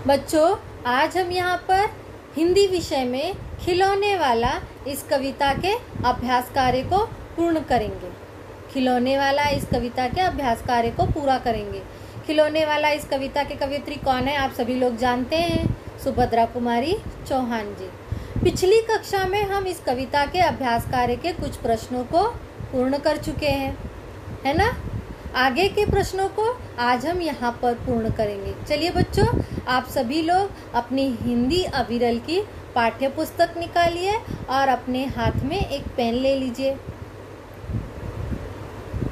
बच्चों, आज हम यहाँ पर हिंदी विषय में खिलौने वाला इस कविता के अभ्यास कार्य को पूर्ण करेंगे। खिलौने वाला इस कविता के अभ्यास कार्य को पूरा करेंगे। खिलौने वाला इस कविता के कवियत्री कौन है, आप सभी लोग जानते हैं, सुभद्रा कुमारी चौहान जी। पिछली कक्षा में हम इस कविता के अभ्यास कार्य के कुछ प्रश्नों को पूर्ण कर चुके हैं, है ना। आगे के प्रश्नों को आज हम यहाँ पर पूर्ण करेंगे। चलिए बच्चों, आप सभी लोग अपनी हिंदी अविरल की पाठ्य पुस्तक निकालिए और अपने हाथ में एक पेन ले लीजिए।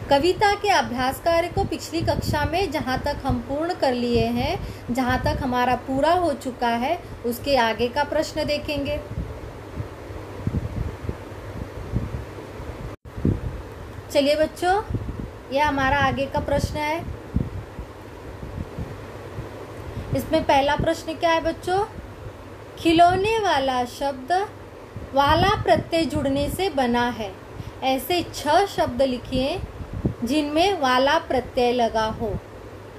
कविता के अभ्यास कार्य को पिछली कक्षा में जहाँ तक हम पूर्ण कर लिए हैं, जहाँ तक हमारा पूरा हो चुका है, उसके आगे का प्रश्न देखेंगे। चलिए बच्चों, यह हमारा आगे का प्रश्न है। इसमें पहला प्रश्न क्या है बच्चों? खिलौने वाला शब्द वाला प्रत्यय जुड़ने से बना है। ऐसे 6 शब्द लिखिए जिनमें वाला प्रत्यय लगा हो।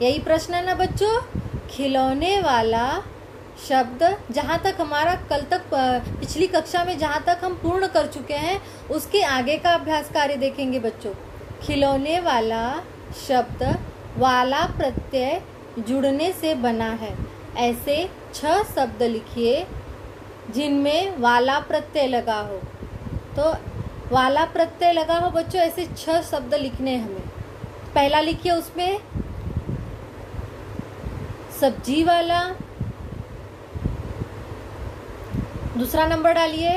यही प्रश्न है ना बच्चों। खिलौने वाला शब्द, जहाँ तक हमारा कल तक पिछली कक्षा में जहाँ तक हम पूर्ण कर चुके हैं, उसके आगे का अभ्यास कार्य देखेंगे बच्चों। खिलौने वाला शब्द वाला प्रत्यय जुड़ने से बना है। ऐसे 6 शब्द लिखिए जिनमें वाला प्रत्यय लगा हो। तो वाला प्रत्यय लगा हो बच्चों, ऐसे 6 शब्द लिखने हैं हमें। पहला लिखिए उसमें सब्जी वाला। दूसरा नंबर डालिए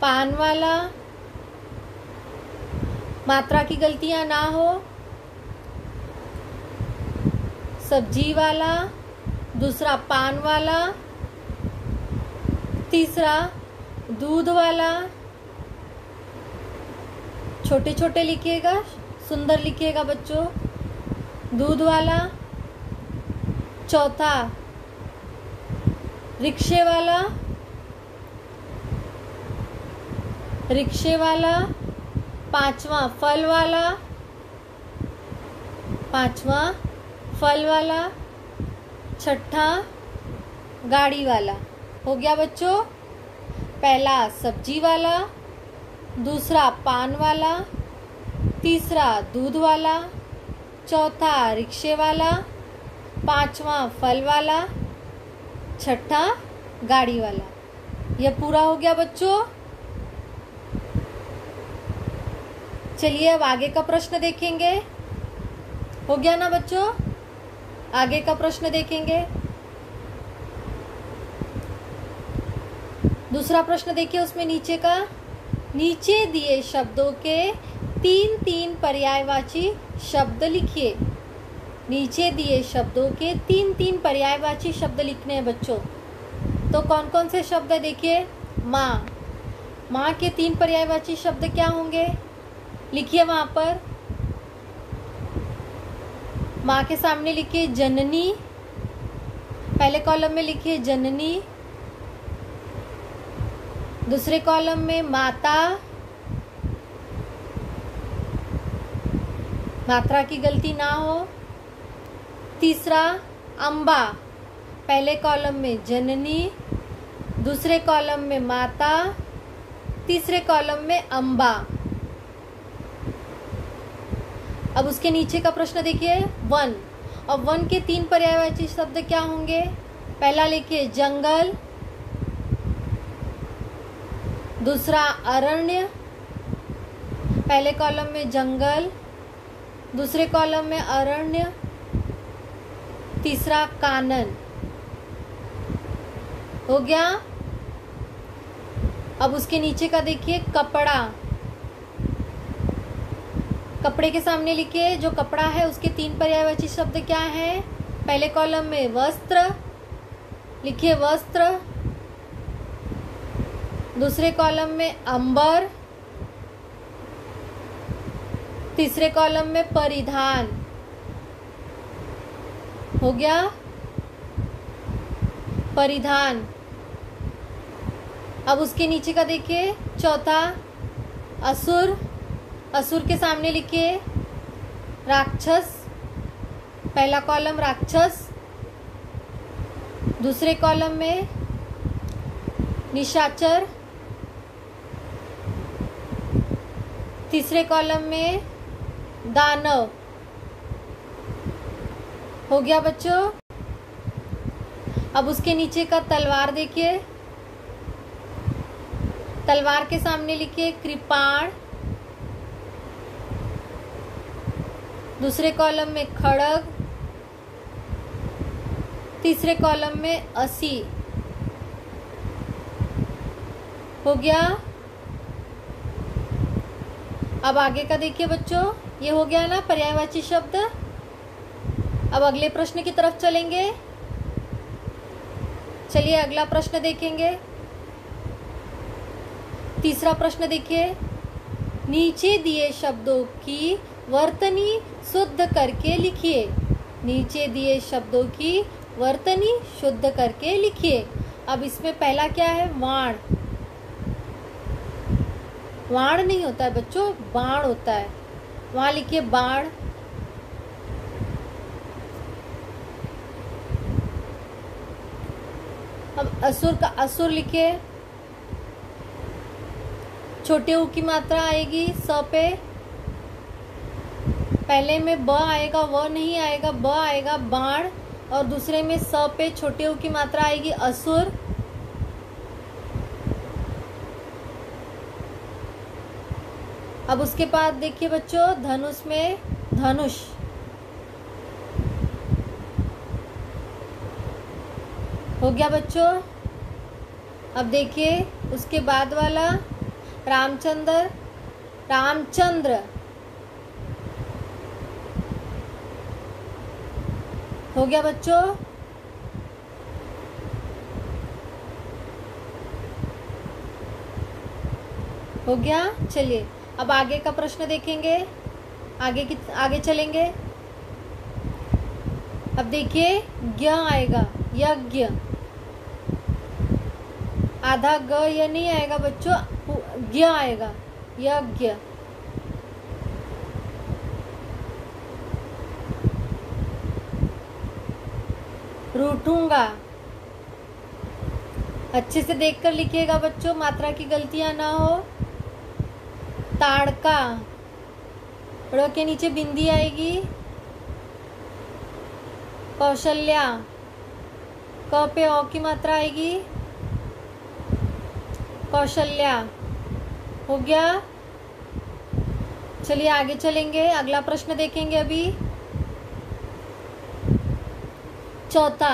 पान वाला। मात्रा की गलतियां ना हो। सब्जी वाला, दूसरा पान वाला, तीसरा दूध वाला। छोटे छोटे लिखिएगा, सुंदर लिखिएगा बच्चों। दूध वाला। चौथा रिक्शे वाला। रिक्शे वाला। पांचवा फल वाला। पांचवा फल वाला। छठा गाड़ी वाला। हो गया बच्चों। पहला सब्जी वाला, दूसरा पान वाला, तीसरा दूध वाला, चौथा रिक्शे वाला, पांचवा फल वाला, छठा गाड़ी वाला। यह पूरा हो गया बच्चों। चलिए अब आगे का प्रश्न देखेंगे। हो गया ना बच्चों? आगे का प्रश्न देखेंगे। दूसरा प्रश्न देखिए, उसमें नीचे का, नीचे दिए शब्दों के 3-3 पर्यायवाची शब्द लिखिए। नीचे दिए शब्दों के 3-3 पर्यायवाची शब्द लिखने हैं बच्चों। तो कौन कौन से शब्द है देखिए। माँ, माँ के 3 पर्यायवाची शब्द क्या होंगे, लिखिए वहां पर। माँ के सामने लिखिए जननी। पहले कॉलम में लिखिए जननी। दूसरे कॉलम में माता। मात्रा की गलती ना हो। तीसरा अम्बा। पहले कॉलम में जननी, दूसरे कॉलम में माता, तीसरे कॉलम में अम्बा। अब उसके नीचे का प्रश्न देखिए वन। और वन के 3 पर्यायवाची शब्द क्या होंगे। पहला लिखिए जंगल, दूसरा अरण्य। पहले कॉलम में जंगल, दूसरे कॉलम में अरण्य, तीसरा कानन। हो गया। अब उसके नीचे का देखिए कपड़ा। कपड़े के सामने लिखिए जो कपड़ा है उसके 3 पर्यायवाची शब्द क्या है। पहले कॉलम में वस्त्र, लिखिए वस्त्र। दूसरे कॉलम में अंबर, तीसरे कॉलम में परिधान। हो गया परिधान। अब उसके नीचे का देखिए चौथा असुर। असुर के सामने लिखिए राक्षस। पहला कॉलम राक्षस, दूसरे कॉलम में निशाचर, तीसरे कॉलम में दानव। हो गया बच्चों। अब उसके नीचे का तलवार देखिए, तलवार के सामने लिखिए कृपाण, दूसरे कॉलम में खड़ग, तीसरे कॉलम में असी। हो गया। अब आगे का देखिए बच्चों, ये हो गया ना पर्यायवाची शब्द। अब अगले प्रश्न की तरफ चलेंगे। चलिए अगला प्रश्न देखेंगे। तीसरा प्रश्न देखिए, नीचे दिए शब्दों की वर्तनी शुद्ध करके लिखिए। नीचे दिए शब्दों की वर्तनी शुद्ध करके लिखिए। अब इसमें पहला क्या है? वाण। वाण नहीं होता है बच्चों, बाण होता है। वहां लिखिए बाण। अब असुर का असुर लिखिए। छोटे ऊ की मात्रा आएगी स पे, पहले में ब आएगा, व नहीं आएगा, ब आएगा बाण, और दूसरे में स पे छोटे ऊ की मात्रा आएगी असुर। अब उसके बाद देखिए बच्चों, धनुष में धनुष। हो गया बच्चों। अब देखिए उसके बाद वाला रामचंद्र, रामचंद्र। हो गया बच्चों। हो गया। चलिए अब आगे का प्रश्न देखेंगे, आगे चलेंगे। अब देखिए ज्ञ आएगा, यज्ञ। आधा ग ये नहीं आएगा बच्चों, ज्ञ आएगा, यज्ञ। रूठूंगा। अच्छे से देखकर लिखिएगा बच्चों, मात्रा की गलतियां ना हो। ताड़का, ड़ के नीचे बिंदी आएगी। कौशल्या, क पे औ की मात्रा आएगी, कौशल्या। हो गया। चलिए आगे चलेंगे, अगला प्रश्न देखेंगे अभी। चौथा,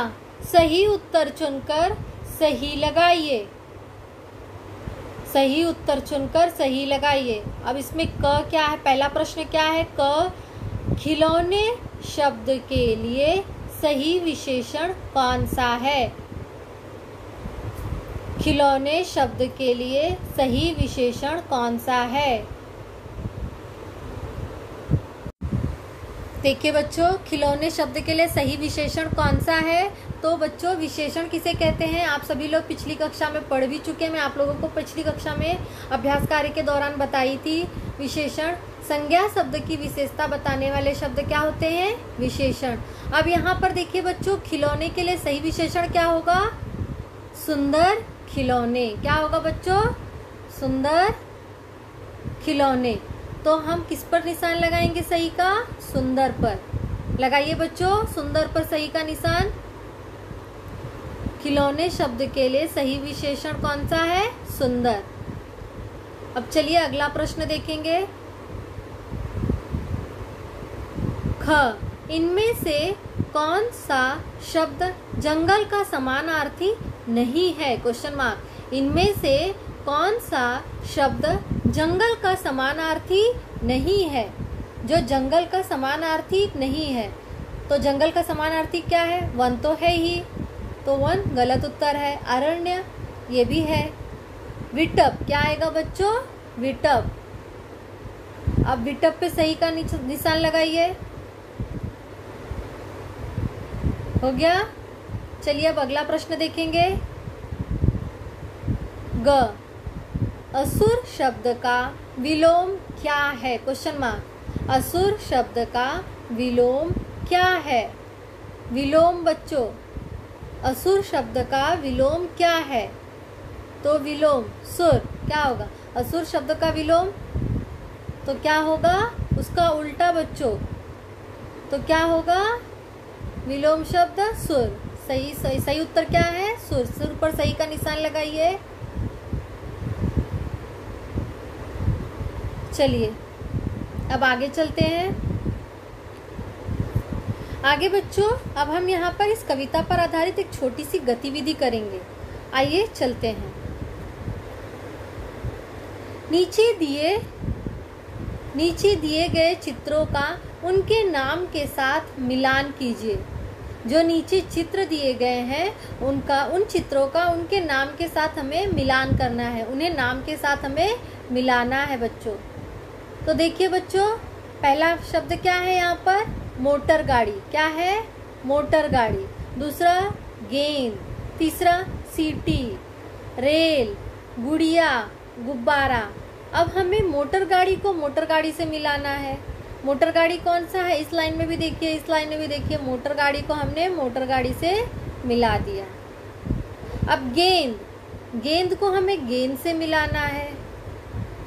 सही उत्तर चुनकर सही लगाइए। सही उत्तर चुनकर सही लगाइए। अब इसमें क क्या है? पहला प्रश्न क्या है? क, खिलौने शब्द के लिए सही विशेषण कौन सा है? खिलौने शब्द के लिए सही विशेषण कौन सा है? देखिए बच्चों, खिलौने शब्द के लिए सही विशेषण कौन सा है? तो बच्चों विशेषण किसे कहते हैं? आप सभी लोग पिछली कक्षा में पढ़ भी चुके हैं। मैं आप लोगों को पिछली कक्षा में अभ्यास कार्य के दौरान बताई थी। विशेषण संज्ञा शब्द की विशेषता बताने वाले शब्द क्या होते हैं? विशेषण। अब यहाँ पर देखिए बच्चों, खिलौने के लिए सही विशेषण क्या होगा? सुंदर खिलौने। क्या होगा बच्चों? सुंदर खिलौने। तो हम किस पर निशान लगाएंगे सही का? सुंदर पर। लगाइए बच्चों सुंदर पर सही का निशान। खिलौने शब्द के लिए सही विशेषण कौन सा है? सुंदर। अब चलिए अगला प्रश्न देखेंगे। ख, इनमें से कौन सा शब्द जंगल का समानार्थी नहीं है? Question mark. इनमें से कौन सा शब्द जंगल का समानार्थी नहीं है? जो जंगल का समानार्थी नहीं है, तो जंगल का समानार्थी क्या है? वन तो है ही, तो वन गलत उत्तर है। अरण्य ये भी है। विटप क्या आएगा बच्चों? विटप। अब विटप पे सही का निशान लगाइए। हो गया। चलिए अब अगला प्रश्न देखेंगे। ग, असुर शब्द का विलोम क्या है? Question mark. असुर शब्द का विलोम क्या है? विलोम बच्चों, असुर शब्द का विलोम क्या है? तो विलोम सुर क्या होगा? असुर शब्द का विलोम तो क्या होगा? उसका उल्टा बच्चों, तो क्या होगा? विलोम शब्द सुर। सही सही सही उत्तर क्या है? सुर। सुर पर सही का निशान लगाइए। चलिए अब आगे चलते हैं। आगे बच्चों अब हम यहाँ पर इस कविता पर आधारित एक छोटी सी गतिविधि करेंगे। आइए चलते हैं। नीचे दिए गए चित्रों का उनके नाम के साथ मिलान कीजिए। जो नीचे चित्र दिए गए हैं उन चित्रों का उनके नाम के साथ हमें मिलान करना है, उन्हें नाम के साथ हमें मिलाना है बच्चों। तो देखिए बच्चों, पहला शब्द क्या है यहाँ पर? मोटर गाड़ी। क्या है? मोटर गाड़ी। दूसरा गेंद, तीसरा सीटी, रेल, गुड़िया, गुब्बारा। अब हमें मोटर गाड़ी को मोटर गाड़ी से मिलाना है। मोटर गाड़ी कौन सा है? इस लाइन में भी देखिए, इस लाइन में भी देखिए, मोटर गाड़ी को हमने मोटर गाड़ी से मिला दिया। अब गेंद को हमें गेंद से मिलाना है।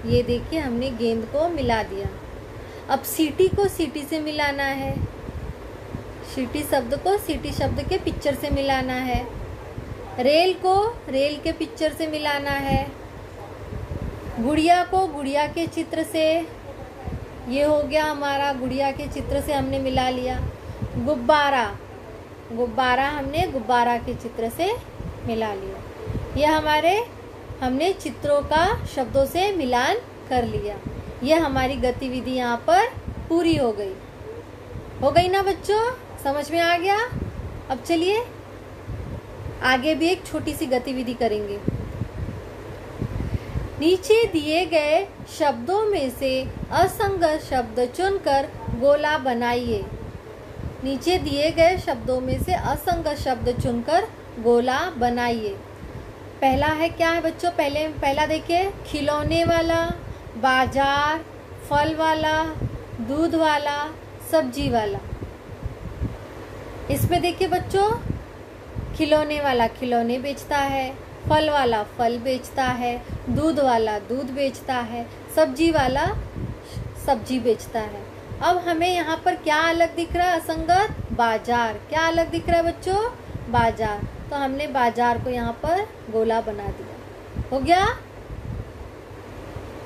ये देखिए हमने गेंद को मिला दिया। अब सीटी को सीटी से मिलाना है। सीटी शब्द को सीटी शब्द के पिक्चर से मिलाना है। रेल को रेल के पिक्चर से मिलाना है। गुड़िया को गुड़िया के चित्र से, ये हो गया हमारा, गुड़िया के चित्र से हमने मिला लिया। गुब्बारा हमने गुब्बारा के चित्र से मिला लिया। ये हमने चित्रों का शब्दों से मिलान कर लिया। यह हमारी गतिविधि यहाँ पर पूरी हो गई ना बच्चों? समझ में आ गया? अब चलिए आगे भी एक छोटी सी गतिविधि करेंगे। नीचे दिए गए शब्दों में से असंगत शब्द चुनकर गोला बनाइए। नीचे दिए गए शब्दों में से असंगत शब्द चुनकर गोला बनाइए। पहला है क्या है बच्चों? पहला देखिए, खिलौने वाला, बाजार, फल वाला, दूध वाला, सब्जी वाला। इसमें देखिए बच्चों, खिलौने वाला खिलौने बेचता है, फल वाला फल बेचता है, दूध वाला दूध बेचता है, सब्जी वाला सब्जी बेचता है। अब हमें यहाँ पर क्या अलग दिख रहा है? असंगत बाजार। क्या अलग दिख रहा है बच्चों? बाजार। तो हमने बाजार को यहाँ पर गोला बना दिया। हो गया?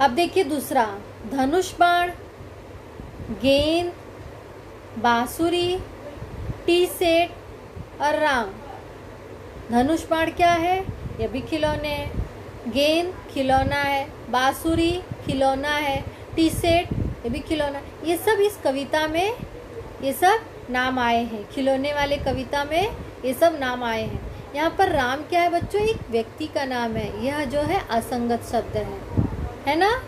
अब देखिए दूसरा, धनुष बाण, गेंद, बांसुरी, टी सेट और राम। धनुष बाण क्या है? ये भी खिलौने है। गेंद खिलौना है, बांसुरी खिलौना है, टी सेट ये भी खिलौना। ये सब इस कविता में ये सब नाम आए हैं। खिलौने वाले कविता में ये सब नाम आए हैं। यहाँ पर राम क्या है बच्चों? एक व्यक्ति का नाम है। यह जो है असंगत शब्द है ना?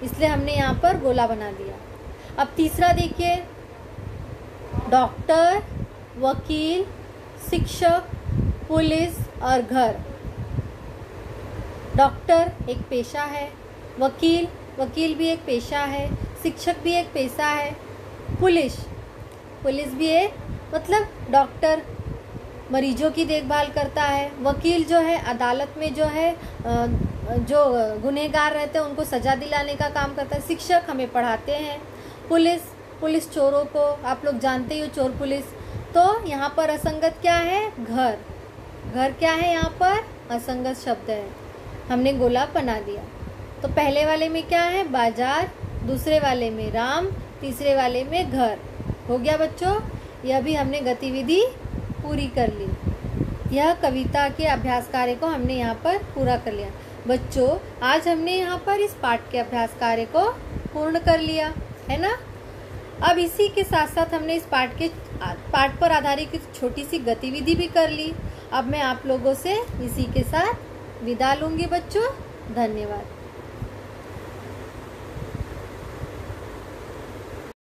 इसलिए हमने यहाँ पर गोला बना दिया। अब तीसरा देखिए, डॉक्टर, वकील, शिक्षक, पुलिस और घर। डॉक्टर एक पेशा है, वकील भी एक पेशा है, शिक्षक भी एक पेशा है, पुलिस भी एक, मतलब डॉक्टर मरीजों की देखभाल करता है, वकील जो है अदालत में जो है जो गुनहगार रहते हैं उनको सजा दिलाने का काम करता है, शिक्षक हमें पढ़ाते हैं, पुलिस चोरों को, आप लोग जानते ही हो चोर पुलिस। तो यहाँ पर असंगत क्या है? घर क्या है? यहाँ पर असंगत शब्द है। हमने गोला बना दिया। तो पहले वाले में क्या है? बाजार, दूसरे वाले में राम, तीसरे वाले में घर। हो गया बच्चों? यह भी हमने गतिविधि पूरी कर ली। यह कविता के अभ्यास कार्य को हमने यहाँ पर पूरा कर लिया। बच्चों आज हमने यहाँ पर इस पाठ के अभ्यास कार्य को पूर्ण कर लिया है ना। अब इसी के साथ साथ हमने इस पाठ पर आधारित एक छोटी सी गतिविधि भी कर ली। अब मैं आप लोगों से इसी के साथ विदा लूंगी बच्चों। धन्यवाद।